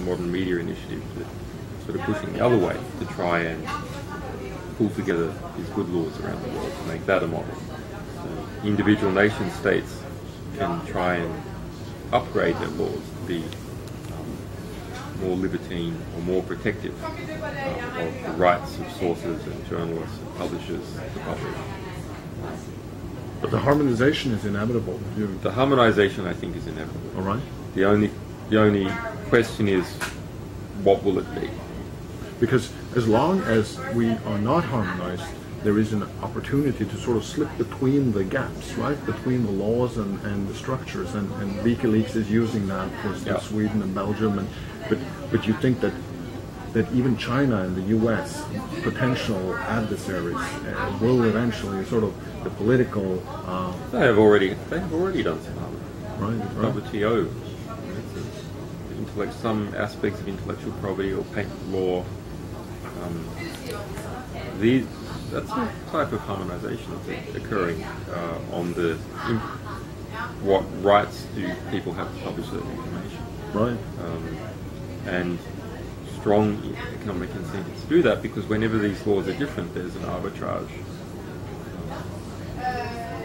modern media initiative that sort of pushing the other way to try and pull together these good laws around the world to make that a model. So individual nation states can try and upgrade their laws to be more libertine or more protective of the rights of sources and journalists and publishers to publish. But the harmonization is inevitable. The harmonization, I think, is inevitable. All right. The only question is, what will it be? Because as long as we are not harmonized, there is an opportunity to sort of slip between the gaps, right? Between the laws and the structures. And WikiLeaks is using that for Sweden and Belgium. But you think that even China and the U.S., potential adversaries, will eventually sort of the political. They have already done some harm. Right. WTO. Some aspects of intellectual property or patent law. That's a type of harmonization that's occurring on what rights do people have to publish that information. Right. And strong economic incentives to do that, because whenever these laws are different, there's an arbitrage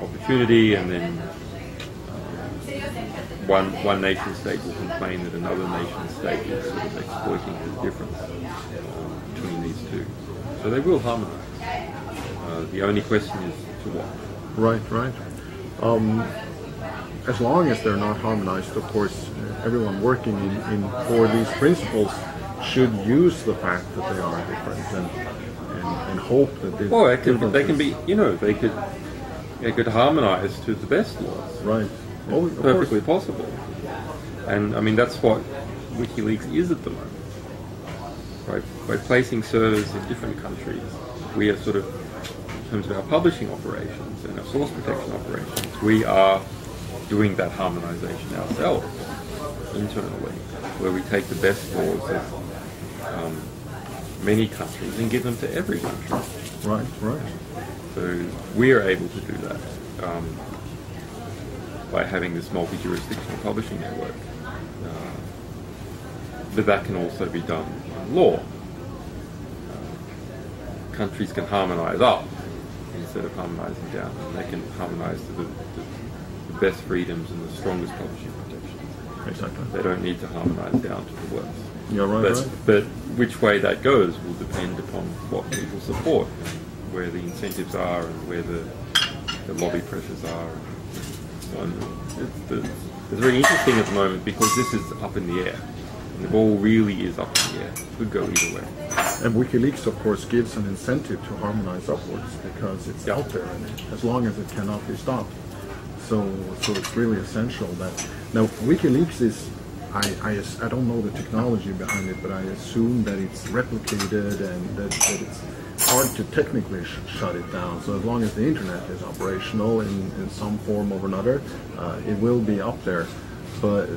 opportunity, and then one nation state will complain that another nation state is sort of exploiting the difference between these two. So they will harmonize. The only question is to what. Right. As long as they're not harmonized, of course, everyone working for these principles should use the fact that they are different and hope that they can be. They could harmonize to the best laws. Right. It's perfectly possible. And I mean, that's what WikiLeaks is at the moment. By placing servers in different countries, we are sort of, in terms of our publishing operations and our source protection operations, we are doing that harmonization ourselves internally, where we take the best laws of many countries and give them to every country. Right. So we are able to do that by having this multi-jurisdictional publishing network. But that can also be done in law. Countries can harmonize up instead of harmonizing down, and they can harmonize to the best freedoms and the strongest publishing protections. Exactly. They don't need to harmonize down to the worst. Yeah, right. But which way that goes will depend upon what people support, where the incentives are, and where the lobby pressures are. So it's very interesting at the moment, because this is up in the air. And the ball really is up in the air. It could go either way. And WikiLeaks, of course, gives an incentive to harmonize upwards, because it's out there, and as long as it cannot be stopped. So it's really essential that... Now, WikiLeaks is... I don't know the technology behind it, but I assume that it's replicated and that it's hard to technically shut it down. So as long as the internet is operational in some form or another, it will be up there. But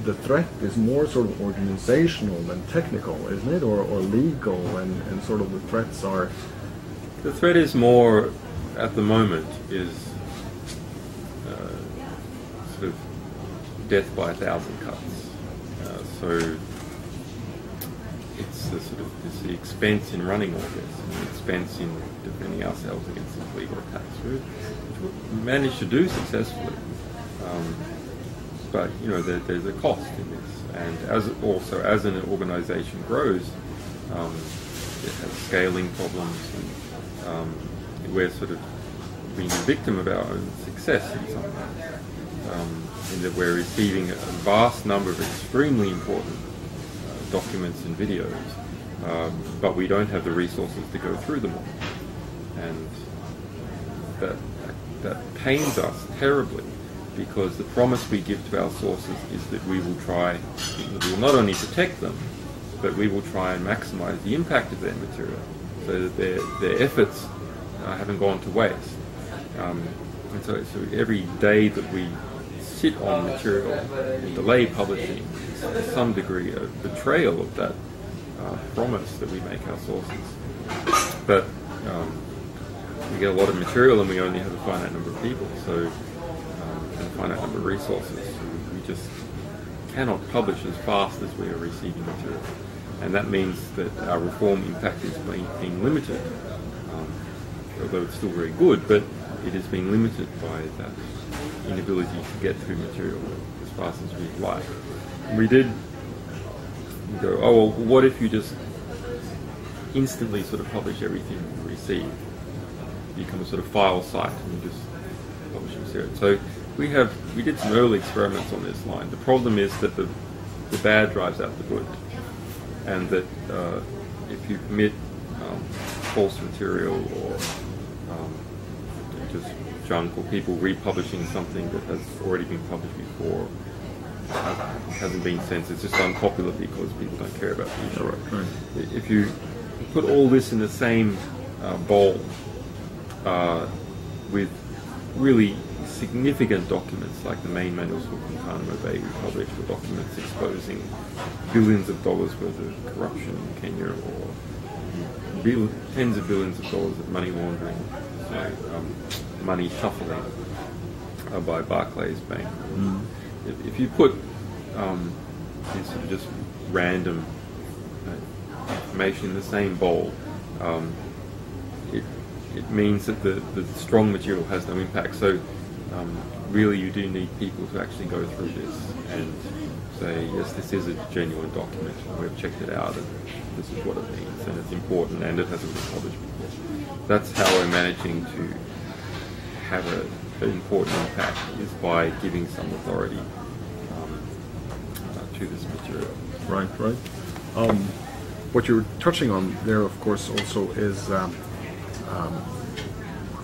the threat is more sort of organizational than technical, isn't it? Or legal, and sort of the threats are... The threat is more, at the moment, is sort of death by 1,000 cuts. So it's the expense in running all this, and the expense in defending ourselves against these legal attacks, which we managed to do successfully. But there's a cost in this, and as an organisation grows, it has scaling problems, and we're sort of being a victim of our own success in some ways. In that we're receiving a vast number of extremely important documents and videos, but we don't have the resources to go through them all, and that pains us terribly, because the promise we give to our sources is that we will not only protect them, but we will try and maximize the impact of their material, so that their efforts haven't gone to waste. And so every day that we sit on material and delay publishing is to some degree a betrayal of that promise that we make our sources. But we get a lot of material and we only have a finite number of people, and a finite number of resources. So we just cannot publish as fast as we are receiving material. And that means that our reform impact is being limited, although it's still very good, but it has been limited by that inability to get through material as fast as we'd like. We did go, oh, well, what if you just instantly sort of publish everything you receive? Become a sort of file site and you just publish material. So we did some early experiments on this line. The problem is that the bad drives out the good, and that if you permit false material or just junk, or people republishing something that has already been published before, hasn't been censored, it's just unpopular because people don't care about the issue. Right. If you put all this in the same bowl with really significant documents like the main manuals for Guantanamo Bay we published, or documents exposing billions of dollars worth of corruption in Kenya, or tens of billions of dollars of money laundering, money shuffling by Barclays Bank. If you put this sort of just random information in the same bowl, it means that the strong material has no impact. So really you do need people to actually go through this and say, yes, this is a genuine document, we've checked it out, and this is what it means, and it's important, and it hasn't been published before. That's how we're managing to have an important impact, is by giving some authority to this material. Right. What you're touching on there, of course, also is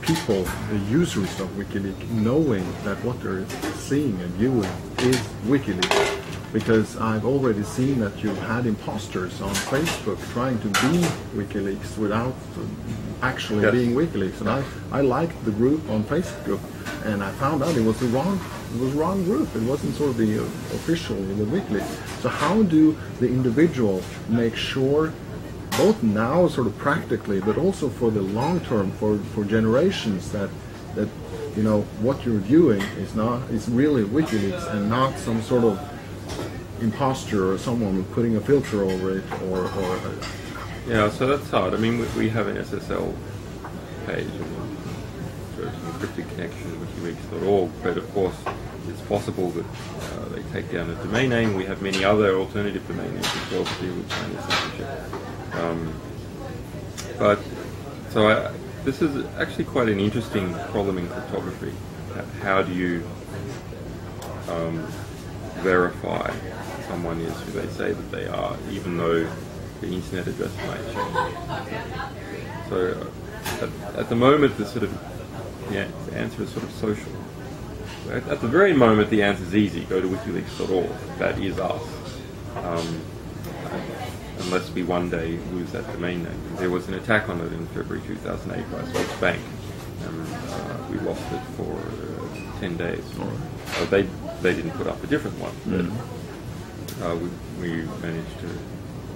people, the users of WikiLeaks, knowing that what they're seeing and viewing is WikiLeaks. Because I've already seen that you've had imposters on Facebook trying to be WikiLeaks without actually being WikiLeaks. And I liked the group on Facebook, and I found out it was the wrong group. It wasn't sort of the official, the WikiLeaks. So how do the individual make sure, both now sort of practically, but also for the long term, for generations, that you know what you're viewing is really WikiLeaks and not some sort of imposter or someone putting a filter over it, or yeah, so that's hard. I mean, we have an SSL page, encrypted connection, wikileaks.org, but of course it's possible that they take down a domain name. We have many other alternative domain names as well to deal with China's censorship. This is actually quite an interesting problem in cryptography. How do you verify someone is who they say that they are, even though the internet address might change? So at the moment, the answer is sort of social. At the very moment, the answer is easy. Go to wikileaks.org. That is us. Unless we one day lose that domain name. There was an attack on it in February 2008 by Swiss Bank, and we lost it for 10 days. They didn't put up a different one, but we managed to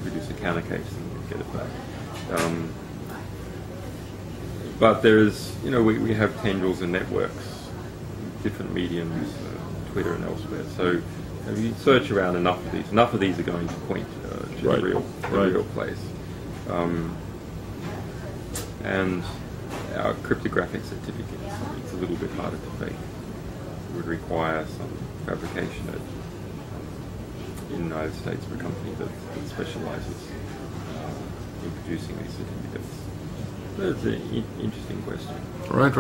produce a counter case and get it back. But there's, we have tendrils and networks, different mediums, Twitter and elsewhere. So if you search around enough of these are going to point to the real place. And our cryptographic certificates, it's a little bit harder to fake. It would require some fabrication in the United States for a company that specializes in producing these certificates. That's an interesting question. Right.